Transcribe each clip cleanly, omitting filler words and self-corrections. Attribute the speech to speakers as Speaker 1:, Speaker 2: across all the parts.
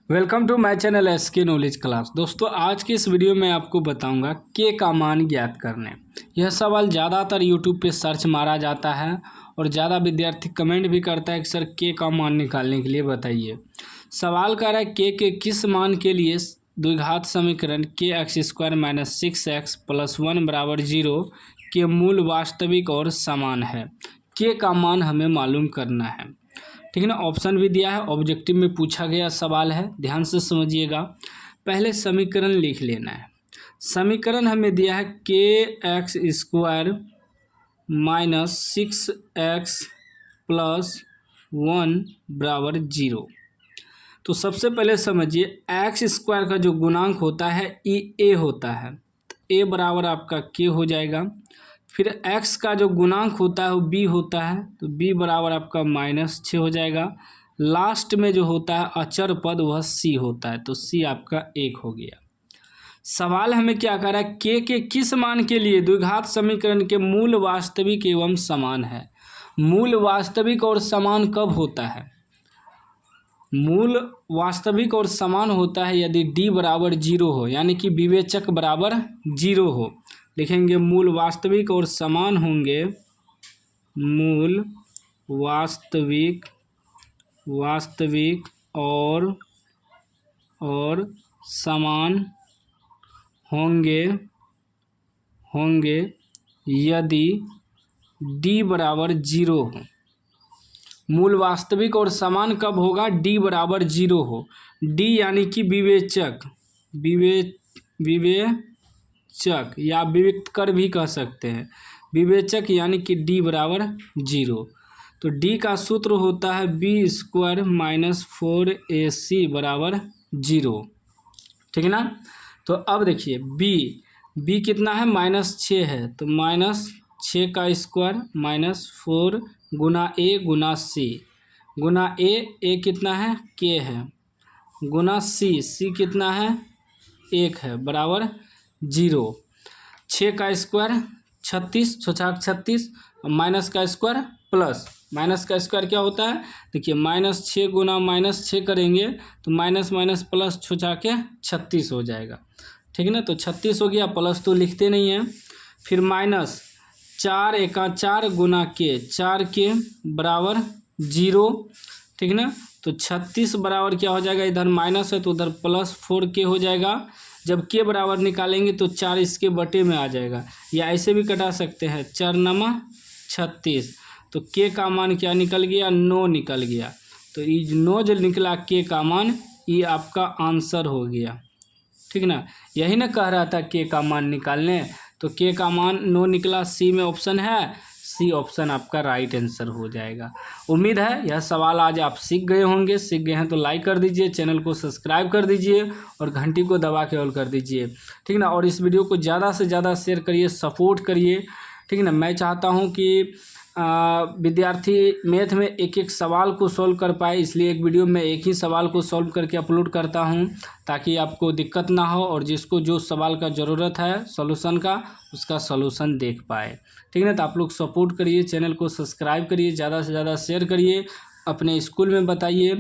Speaker 1: Welcome to my channel SK knowledge class. दोस्तों आज की इस वीडियो में आपको बताऊंगा के का मान ज्ञात करने। यह सवाल ज़्यादातर यूट्यूब पे सर्च मारा जाता है और ज़्यादा विद्यार्थी कमेंट भी करता है कि सर के का मान निकालने के लिए बताइए। सवाल कर रहा है के किस मान के लिए द्विघात समीकरण के x square minus 6x plus 1 बराबर 0 के मूल वास्तविक और समान है। के का मान हमें मालूम करना है, ठीक है ना। ऑप्शन भी दिया है, ऑब्जेक्टिव में पूछा गया सवाल है, ध्यान से समझिएगा। पहले समीकरण लिख लेना है। समीकरण हमें दिया है के x square minus 6x plus 1 बराबर 0। तो सबसे पहले समझिए एक्स स्क्वायर का जो गुणांक होता है ए होता है, ए बराबर आपका के हो जाएगा। फिर x का जो गुणांक होता है वो b होता है, तो b बराबर आपका -6 हो जाएगा। लास्ट में जो होता है अचर पद वह c होता है, तो c आपका 1 हो गया। सवाल हमें क्या कर रहा है, के किस मान के लिए द्विघात समीकरण के मूल वास्तविक एवं समान है। मूल वास्तविक और समान कब होता है? मूल वास्तविक और समान होता है यदि d बराबर 0 हो, यानी कि विवेचक बराबर 0 हो। लिखेंगे मूल वास्तविक और समान होंगे, मूल वास्तविक और समान होंगे यदि d बराबर 0 हो। मूल वास्तविक और समान कब होगा? d बराबर 0 हो। d यानी कि विवेचक या विविक्त कर भी कह सकते हैं। विवेचक यानी कि d बराबर 0। तो d का सूत्र होता है b स्क्वायर माइनस 4ac बराबर 0, ठीक है ना। तो अब देखिए b कितना है, -6 है, तो -6 का square -4 Guna a Guna c Guna a कितना है, k है, गुना c कितना है, 1 है, बराबर 0। 6 का स्क्वायर 36, 36 माइनस का स्क्वायर प्लस, माइनस का स्क्वायर क्या होता है, देखिए -6 गुना -6 करेंगे तो माइनस माइनस प्लस छुचा के 36 हो जाएगा, ठीक है ना। तो 36 हो गया, प्लस तो लिखते नहीं हैं। फिर -4 एका 4 गुना के 4 के बराबर 0, ठीक है ना। तो 36 बराबर क्या हो जाएगा, इधर माइनस है तो उधर +4 के हो जाएगा। जब के बराबर निकालेंगे तो 4 इसके बटे में आ जाएगा, या ऐसे भी कटा सकते हैं 4 नमा 36। तो के का मान क्या निकल गया, 9 निकल गया। तो ये 9 जो निकला के का मान, ये आपका आंसर हो गया, ठीक ना। यही ना कह रहा था के का मान निकालने, तो के का मान 9 निकला। सी में ऑप्शन है, सी ऑप्शन आपका राइट आंसर हो जाएगा। उम्मीद है यह सवाल आज आप सीख गए होंगे। सीख गए हैं तो लाइक कर दीजिए, चैनल को सब्सक्राइब कर दीजिए और घंटी को दबा के ऑल कर दीजिए, ठीक ना। और इस वीडियो को ज़्यादा से ज़्यादा शेयर करिए, सपोर्ट करिए, ठीक है ना। मैं चाहता हूँ कि विद्यार्थी मैथ में एक एक सवाल को सॉल्व कर पाए, इसलिए एक वीडियो में एक ही सवाल को सॉल्व करके अपलोड करता हूं, ताकि आपको दिक्कत ना हो और जिसको जो सवाल का ज़रूरत है सॉल्यूशन का, उसका सॉल्यूशन देख पाए, ठीक है ना। तो आप लोग सपोर्ट करिए, चैनल को सब्सक्राइब करिए, ज़्यादा से ज़्यादा शेयर करिए, अपने स्कूल में बताइए,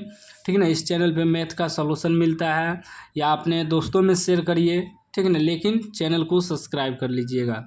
Speaker 1: ठीक है ना। इस चैनल पर मैथ का सॉल्यूशन मिलता है, या अपने दोस्तों में शेयर करिए, ठीक है ना। लेकिन चैनल को सब्सक्राइब कर लीजिएगा।